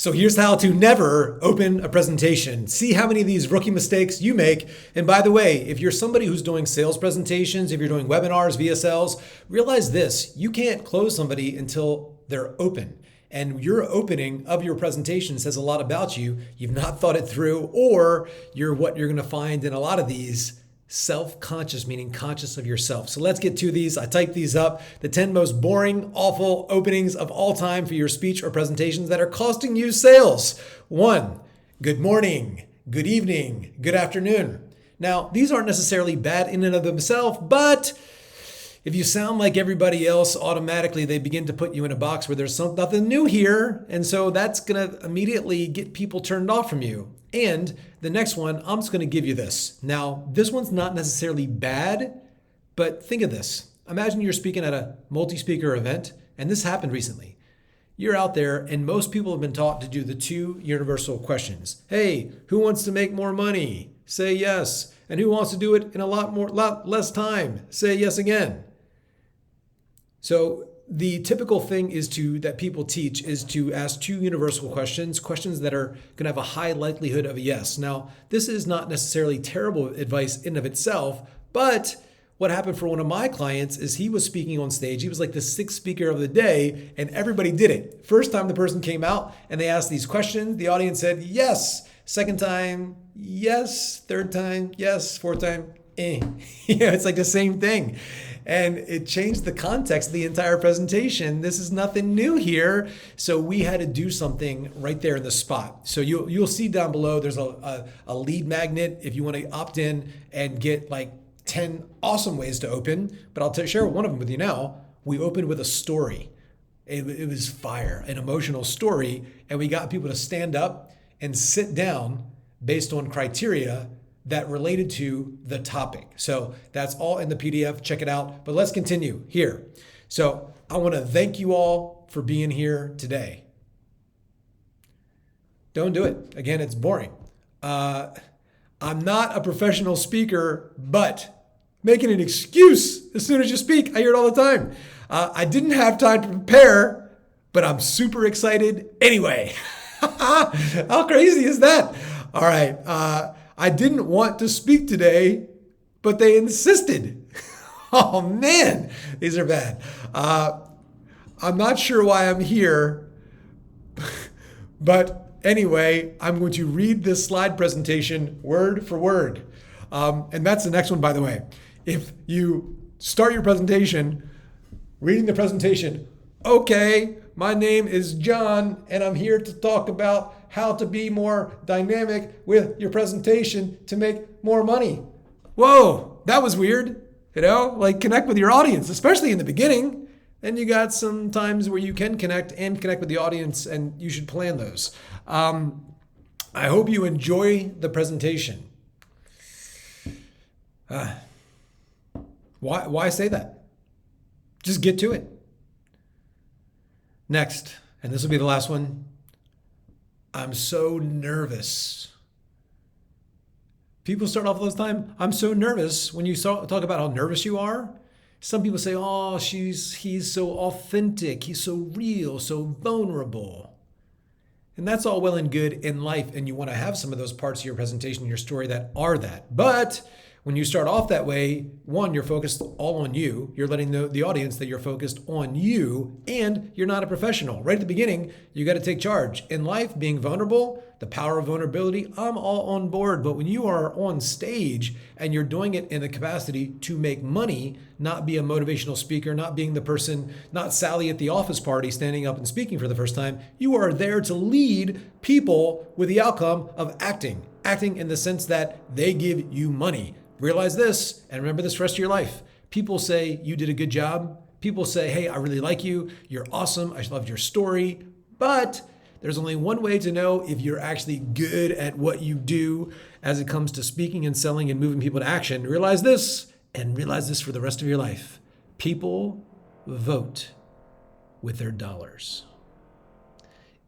So here's how to never open a presentation. See how many of these rookie mistakes you make. And by the way, if you're somebody who's doing sales presentations, if you're doing webinars, VSLs, realize this: you can't close somebody until they're open. And your opening of your presentation says a lot about you. You've not thought it through, or you're what you're going to find in a lot of these self-conscious, meaning conscious of yourself. So let's get to these. I typed these up. The 10 most boring, awful openings of all time for your speech or presentations that are costing you sales. 1, good morning, good evening, good afternoon. Now, these aren't necessarily bad in and of themselves, but if you sound like everybody else, automatically they begin to put you in a box where there's nothing new here. And so that's going to immediately get people turned off from you. And the next one, I'm just going to give you this. Now, this one's not necessarily bad, but think of this. Imagine you're speaking at a multi-speaker event, and this happened recently. You're out there, and most people have been taught to do the 2 universal questions. Hey, who wants to make more money? Say yes. And who wants to do it in a lot less time? Say yes again. So the typical thing that people teach is to ask 2 universal questions that are going to have a high likelihood of a yes. Now, this is not necessarily terrible advice in of itself, but what happened for one of my clients is he was speaking on stage. He was like the 6th speaker of the day, and everybody did it. First time the person came out and they asked these questions, the audience said yes. Second time, yes. Third time, yes. Fourth time, eh. It's like the same thing. And it changed the context of the entire presentation. This is nothing new here. So we had to do something right there in the spot. So you'll see down below, there's a lead magnet if you want to opt in and get like 10 awesome ways to open. But I'll share one of them with you now. We opened with a story. It was fire, an emotional story. And we got people to stand up and sit down based on criteria that related to the topic. So that's all in the PDF. Check it out. But let's continue here. So I want to thank you all for being here today. Don't do it. Again, it's boring. I'm not a professional speaker, but making an excuse as soon as you speak. I hear it all the time. I didn't have time to prepare, but I'm super excited anyway. How crazy is that? All right. I didn't want to speak today, but they insisted. Oh man, these are bad. I'm not sure why I'm here, but anyway, I'm going to read this slide presentation word for word. And that's the next one, by the way. If you start your presentation, reading the presentation, okay, my name is John, and I'm here to talk about how to be more dynamic with your presentation to make more money. Whoa, that was weird. Like connect with your audience, especially in the beginning. Then you got some times where you can connect with the audience, and you should plan those. I hope you enjoy the presentation. Why say that? Just get to it. Next, and this will be the last one. I'm so nervous. People start off all the time, I'm so nervous. When you talk about how nervous you are, some people say, oh, he's so authentic. He's so real, so vulnerable. And that's all well and good in life. And you want to have some of those parts of your presentation, your story that are that. But when you start off that way, one, you're focused all on you. You're letting the audience that you're focused on you, and you're not a professional. Right at the beginning, you got to take charge. In life, being vulnerable, the power of vulnerability, I'm all on board. But when you are on stage and you're doing it in the capacity to make money, not be a motivational speaker, not being the person, not Sally at the office party standing up and speaking for the first time, you are there to lead people with the outcome of acting in the sense that they give you money. Realize this and remember this for the rest of your life. People say you did a good job. People say, hey, I really like you. You're awesome. I loved your story. But there's only one way to know if you're actually good at what you do as it comes to speaking and selling and moving people to action. Realize this and realize this for the rest of your life. People vote with their dollars.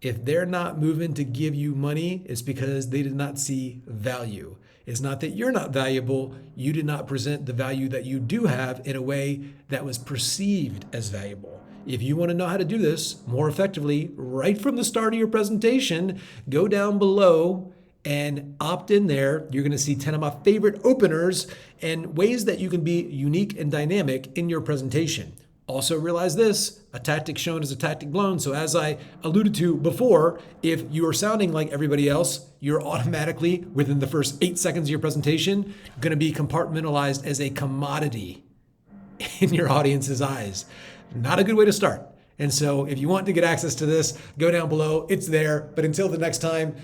If they're not moving to give you money, it's because they did not see value. It's not that you're not valuable. You did not present the value that you do have in a way that was perceived as valuable. If you want to know how to do this more effectively right from the start of your presentation, go down below and opt in there. You're going to see 10 of my favorite openers and ways that you can be unique and dynamic in your presentation. Also realize this, a tactic shown is a tactic blown. So as I alluded to before, if you are sounding like everybody else, you're automatically, within the first 8 seconds of your presentation, going to be compartmentalized as a commodity in your audience's eyes. Not a good way to start. And so if you want to get access to this, go down below. It's there. But until the next time,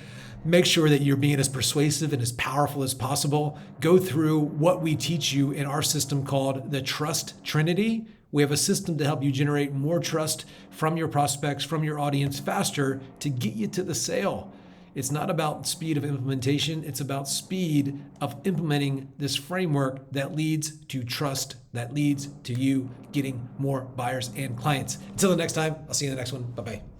make sure that you're being as persuasive and as powerful as possible. Go through what we teach you in our system called the Trust Trinity. We have a system to help you generate more trust from your prospects, from your audience faster to get you to the sale. It's not about speed of implementation. It's about speed of implementing this framework that leads to trust, that leads to you getting more buyers and clients. Until the next time, I'll see you in the next one. Bye-bye.